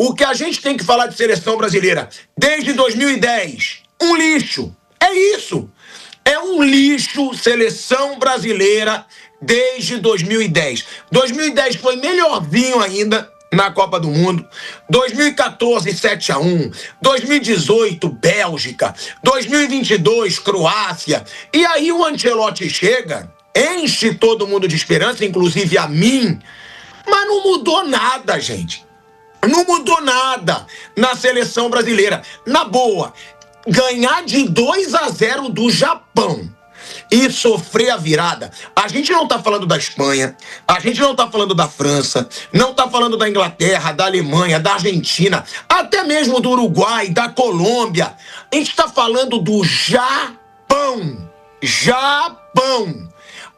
o que a gente tem que falar de seleção brasileira desde 2010, um lixo. É isso. É um lixo seleção brasileira desde 2010. 2010 foi melhorzinho ainda na Copa do Mundo. 2014, 7-1. 2018, Bélgica. 2022, Croácia. E aí o Ancelotti chega, enche todo mundo de esperança, inclusive a mim, mas não mudou nada, gente. Não mudou nada na seleção brasileira. Na boa, ganhar de 2-0 do Japão e sofrer a virada. A gente não tá falando da Espanha, a gente não tá falando da França, não tá falando da Inglaterra, da Alemanha, da Argentina, até mesmo do Uruguai, da Colômbia. A gente tá falando do Japão. Japão.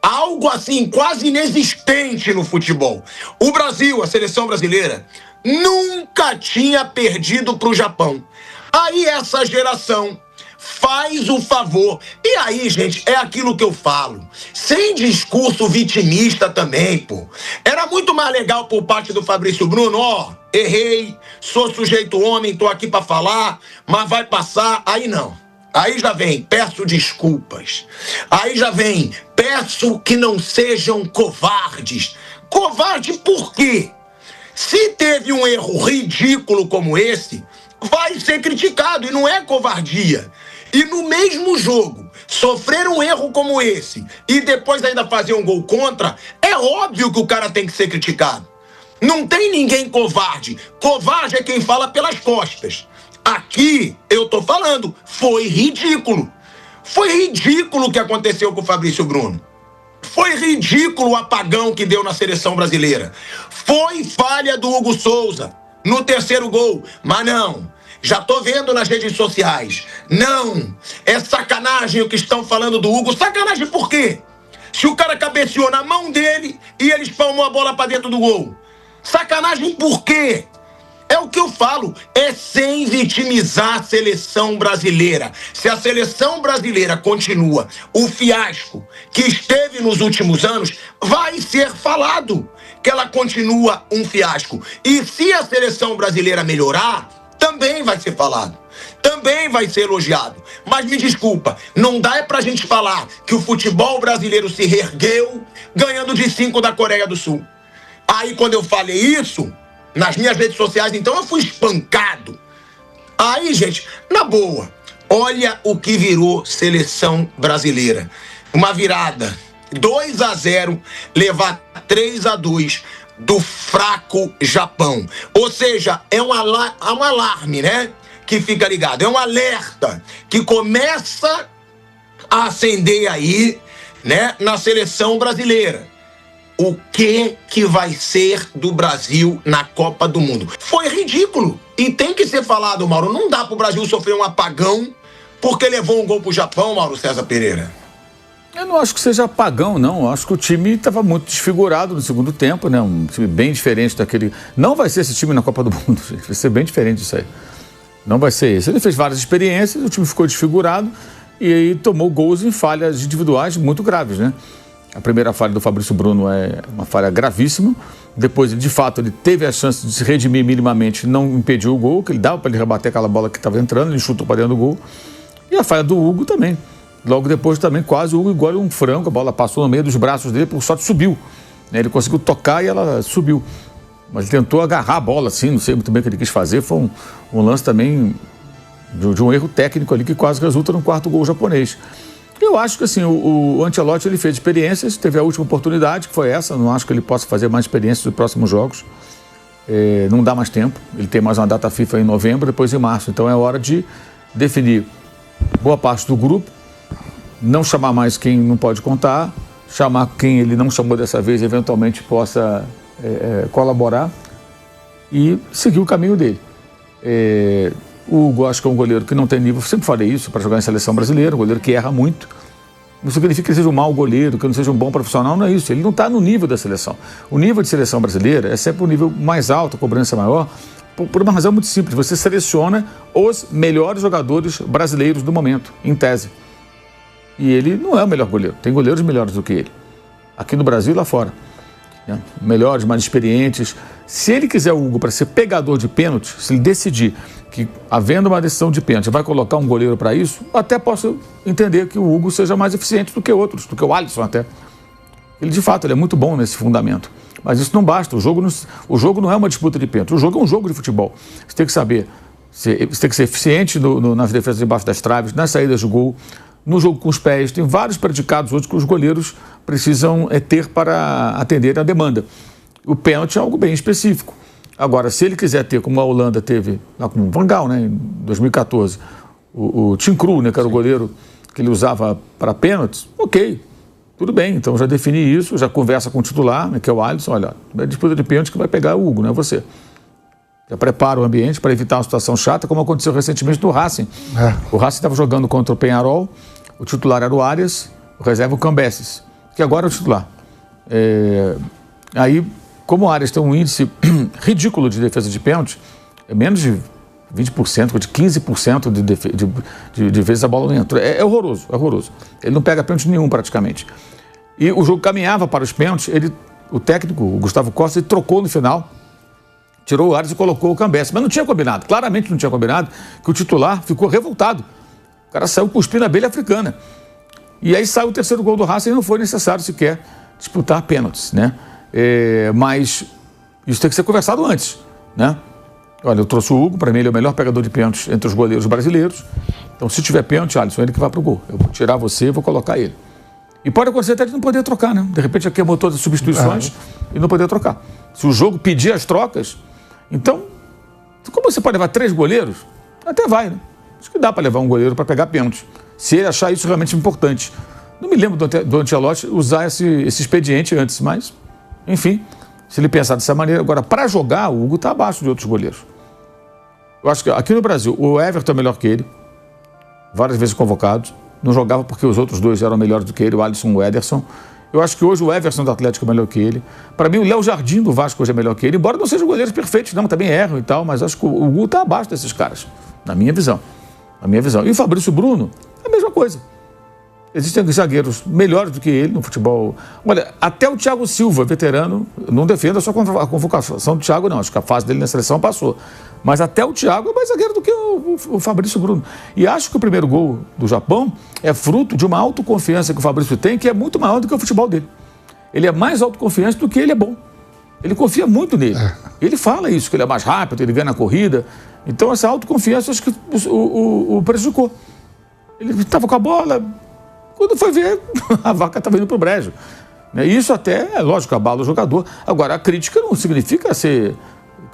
Algo assim quase inexistente no futebol. O Brasil, a seleção brasileira, nunca tinha perdido pro Japão. Aí essa geração faz o favor. E aí, gente, é aquilo que eu falo. Sem discurso vitimista também, pô. Era muito mais legal por parte do Fabrício Bruno, ó, errei, sou sujeito homem, tô aqui pra falar, mas vai passar. Aí não. Aí já vem, peço desculpas. Aí já vem, peço que não sejam covardes. Covarde por quê? Se teve um erro ridículo como esse, vai ser criticado, e não é covardia. E no mesmo jogo, sofrer um erro como esse e depois ainda fazer um gol contra, é óbvio que o cara tem que ser criticado. Não tem ninguém covarde. Covarde é quem fala pelas costas. Aqui, eu tô falando, foi ridículo. Foi ridículo o que aconteceu com o Fabrício Bruno. Foi ridículo o apagão que deu na seleção brasileira. Foi falha do Hugo Souza no terceiro gol. Mas não, já tô vendo nas redes sociais. Não, é sacanagem o que estão falando do Hugo. Sacanagem por quê? Se o cara cabeceou na mão dele e ele espalmou a bola pra dentro do gol. Sacanagem por quê? É o que eu falo, é sem vitimizar a seleção brasileira. Se a seleção brasileira continua o fiasco que esteve nos últimos anos, vai ser falado que ela continua um fiasco. E se a seleção brasileira melhorar, também vai ser falado. Também vai ser elogiado. Mas me desculpa, não dá pra gente falar que o futebol brasileiro se reergueu ganhando de 5 da Coreia do Sul. Aí quando eu falei isso, nas minhas redes sociais, então, eu fui espancado. Aí, gente, na boa, olha o que virou seleção brasileira. Uma virada, 2-0, levar 3-2 do fraco Japão. Ou seja, é um alarme, né? Que fica ligado. É um alerta que começa a acender aí, né? Na seleção brasileira. O que vai ser do Brasil na Copa do Mundo? Foi ridículo. E tem que ser falado, Mauro. Não dá pro Brasil sofrer um apagão porque levou um gol pro Japão, Mauro César Pereira. Eu não acho que seja apagão, não. Eu acho que o time estava muito desfigurado no segundo tempo, né? Um time bem diferente daquele... Não vai ser esse time na Copa do Mundo, gente. Vai ser bem diferente disso aí. Não vai ser esse. Ele fez várias experiências, o time ficou desfigurado e aí tomou gols em falhas individuais muito graves, né? A primeira falha do Fabrício Bruno é uma falha gravíssima. Depois, de fato, ele teve a chance de se redimir minimamente, não impediu o gol, que ele dava para ele rebater aquela bola que estava entrando, ele chutou para dentro do gol. E a falha do Hugo também. Logo depois também, quase o Hugo engole um frango, a bola passou no meio dos braços dele, por sorte subiu. Ele conseguiu tocar e ela subiu. Mas ele tentou agarrar a bola assim, não sei muito bem o que ele quis fazer. Foi um lance também de um erro técnico ali que quase resulta no quarto gol japonês. Eu acho que assim, o Ancelotti ele fez experiências, teve a última oportunidade, que foi essa, não acho que ele possa fazer mais experiências nos próximos jogos, não dá mais tempo, ele tem mais uma data FIFA em novembro, depois em março, então é hora de definir boa parte do grupo, não chamar mais quem não pode contar, chamar quem ele não chamou dessa vez, eventualmente possa colaborar e seguir o caminho dele. O Hugo, acho que é um goleiro que não tem nível, sempre falei isso, para jogar em seleção brasileira, um goleiro que erra muito. Não significa que ele seja um mau goleiro, que ele não seja um bom profissional, não é isso. Ele não está no nível da seleção. O nível de seleção brasileira é sempre um nível mais alto, a cobrança maior, por uma razão muito simples. Você seleciona os melhores jogadores brasileiros do momento, em tese. E ele não é o melhor goleiro, tem goleiros melhores do que ele, aqui no Brasil e lá fora. né? Melhores, mais experientes. Se ele quiser o Hugo para ser pegador de pênalti, se ele decidir que, havendo uma decisão de pênalti, vai colocar um goleiro para isso, até posso entender que o Hugo seja mais eficiente do que outros, do que o Alisson até. Ele, de fato, ele é muito bom nesse fundamento. Mas isso não basta. O jogo não é uma disputa de pênalti. O jogo é um jogo de futebol. Você tem que saber, você tem que ser eficiente nas defesas debaixo das traves, nas saídas de gol, no jogo com os pés. Tem vários predicados hoje que os goleiros precisam ter para atender a demanda. O pênalti é algo bem específico. Agora, se ele quiser ter, como a Holanda teve, lá com o Van Gaal, né, em 2014, o Tim Krul, né, que era o goleiro que ele usava para pênaltis, ok. Tudo bem, então já defini isso, já conversa com o titular, né, que é o Alisson, olha, é disputa de pênalti que vai pegar o Hugo, não é você. Já prepara o ambiente para evitar uma situação chata, como aconteceu recentemente no Racing. O Racing estava jogando contra o Peñarol, o titular era o Arias, o reserva o Cambeses, que agora é o titular. Aí, como o Arias tem um índice ridículo de defesa de pênalti, é menos de 20%, de 15% de vezes a bola não entra. É horroroso, é horroroso. Ele não pega pênalti nenhum praticamente. E o jogo caminhava para os pênaltis, o técnico, o Gustavo Costa, ele trocou no final, tirou o Arias e colocou o Cambeses. Mas não tinha combinado, claramente não tinha combinado, que o titular ficou revoltado. O cara saiu cuspindo a abelha africana. E aí saiu o terceiro gol do Racing e não foi necessário sequer disputar pênaltis, né? Mas isso tem que ser conversado antes, né? Olha, eu trouxe o Hugo, para mim ele é o melhor pegador de pênaltis entre os goleiros brasileiros. Então, se tiver pênalti, Alisson, ele que vai pro gol. Eu vou tirar você e vou colocar ele. E pode acontecer até de não poder trocar, né? De repente aqui queimou todas as substituições e não poder trocar. Se o jogo pedir as trocas, então, como você pode levar 3 goleiros? Até vai, né? Acho que dá para levar um goleiro para pegar pênalti, se ele achar isso realmente importante. Não me lembro do Ancelotti usar esse expediente antes, mas, enfim, se ele pensar dessa maneira. Agora, para jogar, o Hugo está abaixo de outros goleiros. Eu acho que aqui no Brasil, o Everton é melhor que ele, várias vezes convocado. Não jogava porque os outros dois eram melhores do que ele, o Alisson e o Ederson. Eu acho que hoje o Everson do Atlético é melhor que ele. Para mim, o Léo Jardim do Vasco hoje é melhor que ele, embora não sejam goleiros perfeitos, não, também erram e tal, mas acho que o Hugo está abaixo desses caras, na minha visão. Na minha visão. E o Fabrício Bruno, é a mesma coisa. Existem zagueiros melhores do que ele no futebol. Olha, até o Thiago Silva, veterano, não defendo a convocação do Thiago, não. Acho que a fase dele na seleção passou. Mas até o Thiago é mais zagueiro do que o Fabrício Bruno. E acho que o primeiro gol do Japão é fruto de uma autoconfiança que o Fabrício tem, que é muito maior do que o futebol dele. Ele é mais autoconfiante do que ele é bom. Ele confia muito nele. Ele fala isso, que ele é mais rápido, ele ganha na corrida. Então essa autoconfiança acho que o prejudicou. Ele estava com a bola... Quando foi ver, a vaca estava indo para o brejo. Isso até, é lógico, abala o jogador. Agora, a crítica não significa ser...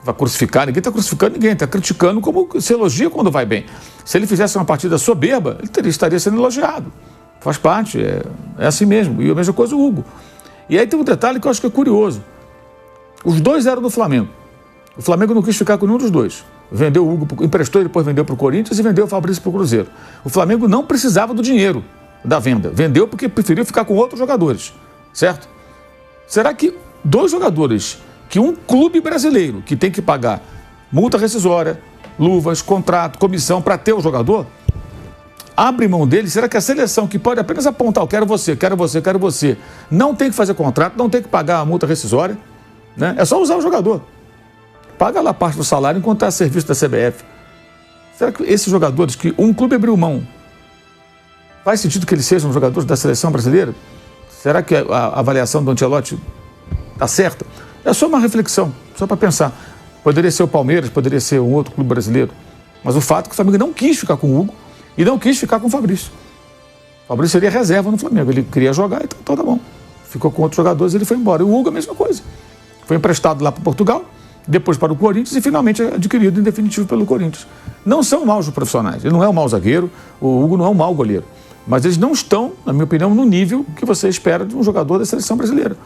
vai crucificar, ninguém está crucificando ninguém, está criticando como se elogia quando vai bem. Se ele fizesse uma partida soberba, ele estaria sendo elogiado. Faz parte, é assim mesmo. E a mesma coisa o Hugo. E aí tem um detalhe que eu acho que é curioso. Os dois eram do Flamengo. O Flamengo não quis ficar com nenhum dos dois. Vendeu o Hugo, emprestou e depois vendeu para o Corinthians e vendeu o Fabrício para o Cruzeiro. O Flamengo não precisava do dinheiro da venda. Vendeu porque preferiu ficar com outros jogadores, certo? Será que 2 jogadores, que um clube brasileiro que tem que pagar multa rescisória, luvas, contrato, comissão para ter o jogador, abre mão dele? Será que a seleção, que pode apenas apontar, quero você, quero você, quero você, não tem que fazer contrato, não tem que pagar a multa rescisória, né? É só usar o jogador. Paga lá parte do salário enquanto está a serviço da CBF. Será que esses jogadores que um clube abriu mão, faz sentido que eles sejam jogadores da seleção brasileira? Será que a avaliação do Ancelotti está certa? É só uma reflexão, só para pensar. Poderia ser o Palmeiras, poderia ser um outro clube brasileiro. Mas o fato é que o Flamengo não quis ficar com o Hugo e não quis ficar com o Fabrício. O Fabrício seria reserva no Flamengo. Ele queria jogar, então tá bom. Ficou com outros jogadores e ele foi embora. E o Hugo a mesma coisa. Foi emprestado lá para Portugal, depois para o Corinthians e finalmente adquirido em definitivo pelo Corinthians. Não são maus profissionais. Ele não é um mau zagueiro, o Hugo não é um mau goleiro. Mas eles não estão, na minha opinião, no nível que você espera de um jogador da seleção brasileira.